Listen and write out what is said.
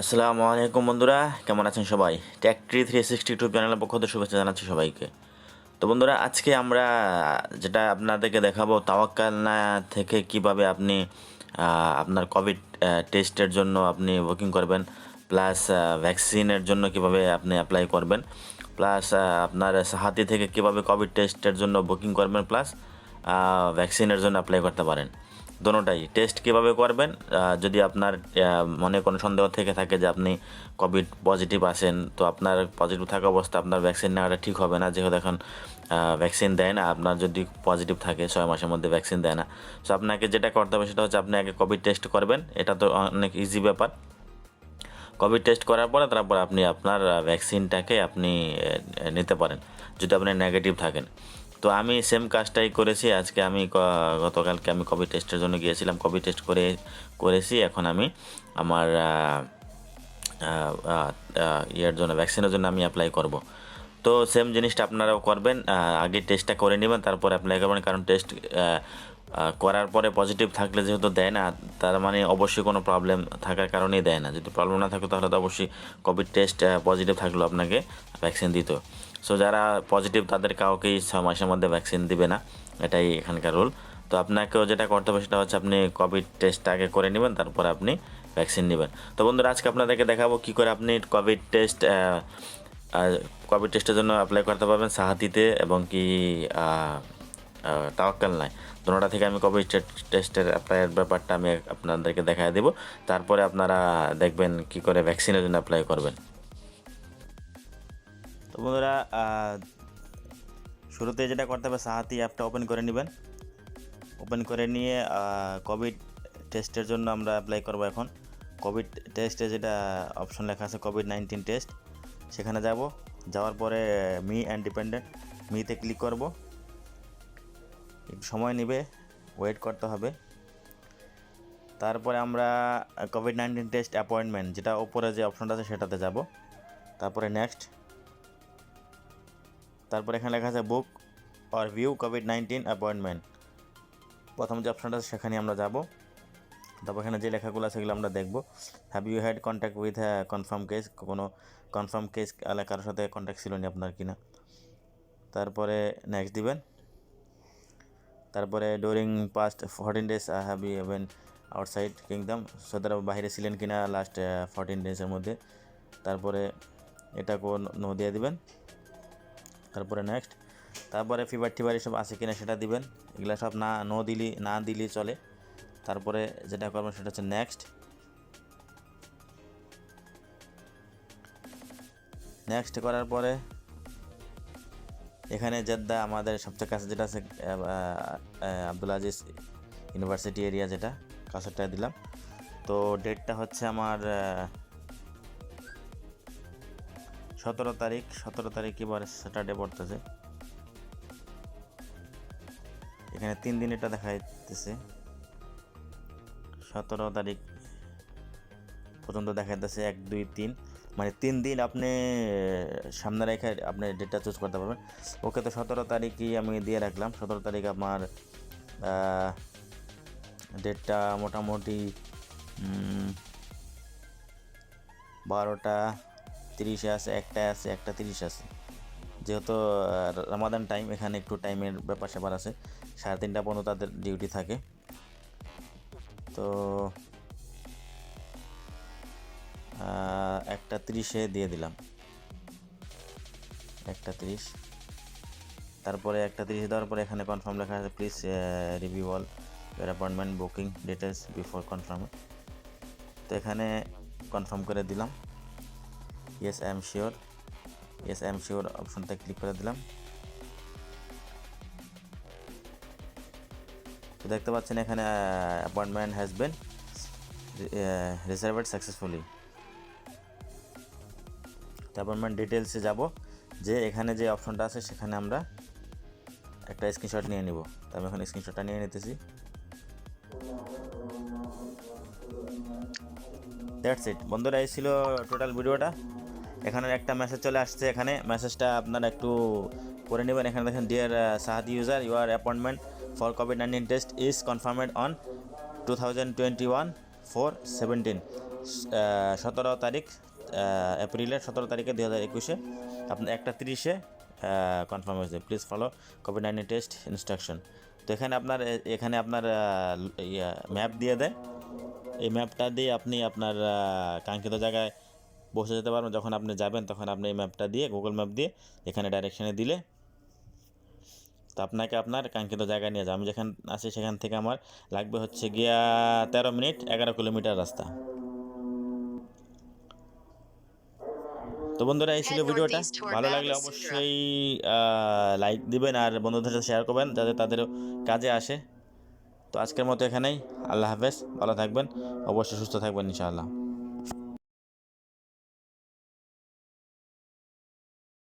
আসসালামু আলাইকুম বন্ধুরা, কেমন আছেন সবাই? টেক-ট্রি 360 ইউটিউব চ্যানেলের পক্ষ থেকে শুভেচ্ছা জানাচ্ছি সবাইকে। তো বন্ধুরা, আজকে আমরা যেটা আপনাদেরকে দেখাবো, তাওয়াক্কালনা থেকে কিভাবে আপনি আপনার কোভিড টেস্টের জন্য আপনি বুকিং করবেন, প্লাস ভ্যাকসিনের জন্য কিভাবে আপনি অ্যাপ্লাই করবেন, প্লাস আপনার সehhaty থেকে কিভাবে কোভিড টেস্টের জন্য বুকিং করবেন, প্লাস ভ্যাকসিনের জন্য অ্যাপ্লাই করতে পারেন। দোনোটাই টেস্ট কীভাবে করবেন, যদি আপনার মনে কোনো সন্দেহ থেকে থাকে যে আপনি কোভিড পজিটিভ আছেন, তো আপনার পজিটিভ থাকা অবস্থা আপনার ভ্যাকসিন নেওয়াটা ঠিক হবে না, যেহেতু এখন ভ্যাকসিন দেয় না। আপনার যদি পজিটিভ থাকে 6 মাসের মধ্যে ভ্যাকসিন দেয় না। সো আপনাকে যেটা করতে হবে সেটা হচ্ছে আপনি আগে কোভিড টেস্ট করবেন। এটা তো অনেক ইজি ব্যাপার। কোভিড টেস্ট করার পরে তারপর আপনি আপনার ভ্যাকসিনটাকে আপনি নিতে পারেন যদি আপনি নেগেটিভ থাকেন। তো আমি সেম কাজটাই করেছি। আজকে আমি গতকালকে আমি কোভিড টেস্টের জন্য গিয়েছিলাম, কোভিড টেস্ট করেছি। এখন আমি আমার ইয়ের জন্য, ভ্যাকসিনের জন্য আমি অ্যাপ্লাই করব। তো সেম জিনিসটা আপনারাও করবেন, আগে টেস্টটা করে নেবেন, তারপর অ্যাপ্লাই করবেন। কারণ টেস্ট করার পরে পজিটিভ থাকলে যেহেতু দেয় না, তার মানে অবশ্যই কোনো প্রবলেম থাকার কারণেই দেয় না। যদি প্রবলেম না থাকতো তাহলে তো অবশ্যই কোভিড টেস্ট পজিটিভ থাকলেও আপনাকে ভ্যাকসিন দিত। সো যারা পজিটিভ তাদের কাউকেই 6 মাসের মধ্যে ভ্যাকসিন দিবে না, এটাই এখানকার রুল। তো আপনাকেও যেটা করতে হবে সেটা হচ্ছে আপনি কোভিড টেস্টটা আগে করে নেবেন, তারপর আপনি ভ্যাকসিন নেবেন। তো বন্ধুরা, আজকে আপনাদেরকে দেখাবো কী করে আপনি কোভিড টেস্টের জন্য অ্যাপ্লাই করতে পারবেন sehhatyতে এবং কি তাওয়াক্কালনায়। দুটোটা থেকে আমি কোভিড টেস্টের অ্যাপ্লাইয়ের ব্যাপারটা আমি আপনাদেরকে দেখায় দেবো। তারপরে আপনারা দেখবেন কী করে ভ্যাকসিনের জন্য অ্যাপ্লাই করবেন। তো বন্ধুরা, শুরুতে যেটা করতে হবে, sehhaty অ্যাপটা ওপেন করে নেবেন। ওপেন করে নিয়ে কোভিড টেস্টের জন্য আমরা অ্যাপ্লাই করব। এখন কোভিড টেস্টে যেটা অপশন লেখা আছে কোভিড-19 টেস্ট, সেখানে যাওয়ার পরে মি অ্যান্ড ডিপেন্ডেন্ট, মিতে ক্লিক করব। একটু সময় নেবে, ওয়েট করতে হবে। তারপরে আমরা কোভিড-19 টেস্ট অ্যাপয়েন্টমেন্ট, যেটা ওপরে যে অপশনটা আছে সেটাতে যাব। তারপরে নেক্সট, তারপরে এখানে লেখা আছে book or view COVID-19 appointment. প্রথম যে অপশনটা আছে সেখানে আমরা যাব। তারপর এখানে যে লেখাগুলো আছে সেগুলো আমরা দেখব। Have you had contact with confirm case, কোনো কনফার্ম কেস কারোর সাথে কন্ট্যাক্ট ছিল না আপনার কিনা। তারপরে নেক্সট দিবেন। তারপরে during past 14 days have you been outside kingdom, Saudi Arab বাইরে ছিলেন কিনা লাস্ট 14 days-এর মধ্যে। তারপরে এটাকেও নো দিয়ে দিবেন। তারপরে নেক্সট, তারপরে ফিভার এসব আছে কিনা সেটা দিবেন। এগুলো সব না দিলেই চলে। তারপরে যেটা করবেন সেটা হচ্ছে নেক্সট করার পরে এখানে জেদ্দা আমাদের সবচেয়ে কাছে যেটা আছে আব্দুল আজিজ ইউনিভার্সিটি এরিয়া, যেটা কাছেরটা দিলাম। তো ডেটটা হচ্ছে আমার 17 তারিখ এবার স্যাটারডে পড়তেছে। এখানে 3 দিন এটা দেখা যাইতেছে, 17 তারিখ পর্যন্ত দেখা যাচ্ছে। 1 2 3 মানে 3 দিন আপনি সামনে রেখে আপনি ডেটটা চুজ করতে পারবেন। ওকে, তো 17 তারিখই আমি দিয়ে রাখলাম। 17 তারিখ আমার ডেটটা মোটামুটি 12:30 আছে, 1:30 আছে। যেহেতু রামাদান টাইম, এখানে একটু টাইমের ব্যাপার স্যাপার আছে। 3:30 পর্যন্ত তাদের ডিউটি থাকে। তো 1:30 দিয়ে দিলাম, 1:30। তারপরে 1:30 দেওয়ার পরে এখানে কনফার্ম লেখা আছে, please review all your appointment booking details before confirm. তো এখানে কনফার্ম করে দিলাম, ইয়েস আই এম শিওর অপশনটা ক্লিক করে দিলাম। তো দেখতে পাচ্ছেন এখানে appointment has been reserved successfully. Appointment ডিটেলসে যাব, যে এখানে যে অপশনটা আছে সেখানে আমরা একটা স্ক্রিনশট নিয়ে নিব। তো আমি এখন স্ক্রিনশটটা নিয়ে নিতেছি। দ্যাটস ইট বন্ধুরা, এই ছিল টোটাল ভিডিওটা। এখানে একটা মেসেজ চলে আসছে, এখানে মেসেজটা আপনারা একটু করে নেবেন। এখানে দেখেন, dear sehhaty user, your appointment for কোভিড-19 টেস্ট ইজ কনফার্মেড অন 2021/4/17 17 তারিখ, এপ্রিলের 17 তারিখে 2021-এ আপনার 1টা 30-এ কনফার্ম হয়েছে। প্লিজ ফলো কোভিড-19 টেস্ট ইনস্ট্রাকশন। তো এখানে আপনার ম্যাপ দিয়ে দেয়। এই ম্যাপটা দিয়ে আপনি আপনার কাঙ্ক্ষিত জায়গায় বসে যেতে পারবেন। যখন আপনি যাবেন তখন আপনি এই ম্যাপটা দিয়ে, গুগল ম্যাপ দিয়ে এখানে ডাইরেকশানে দিলে তো আপনাকে আপনার কাঙ্ক্ষিত জায়গায় নিয়ে যাবে। আমি যেখানে আছি সেখান থেকে আমার লাগবে হচ্ছে গিয়া 13 মিনিট 11 কিলোমিটার রাস্তা। তো বন্ধুরা, এই ছিল ভিডিওটা। ভালো লাগলে অবশ্যই লাইক দিবেন আর বন্ধুদের সাথে শেয়ার করবেন যাতে তাদেরও কাজে আসে। তো আজকের মতো এখানেই। আল্লাহ হাফেজ, ভালো থাকবেন, অবশ্যই সুস্থ থাকবেন ইনশাআল্লাহ।